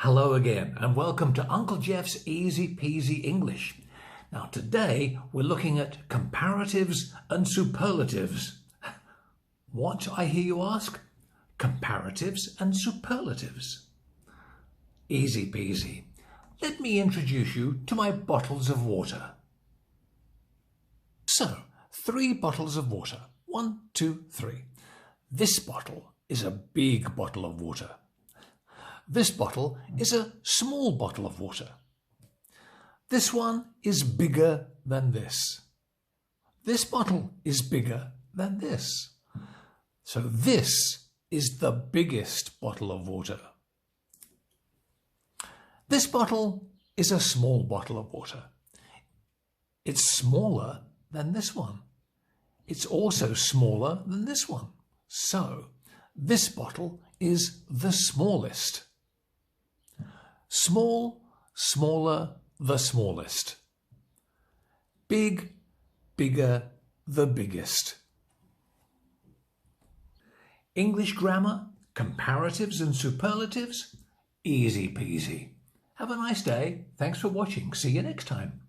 Hello again and welcome to Uncle Geoff's Easy-Peasy English. Now today we're looking at comparatives and superlatives. What, I hear you ask? Comparatives and superlatives. Easy peasy. Let me introduce you to my bottles of water. So, 3 bottles of water. 1, 2, 3. This bottle is a big bottle of water. This bottle is a small bottle of water. This one is bigger than this. This bottle is bigger than this. So this is the biggest bottle of water. This bottle is a small bottle of water. It's smaller than this one. It's also smaller than this one. So this bottle is the smallest. Small, smaller, the smallest. Big, bigger, the biggest. English grammar, comparatives and superlatives, easy peasy. Have a nice day. Thanks for watching. See you next time.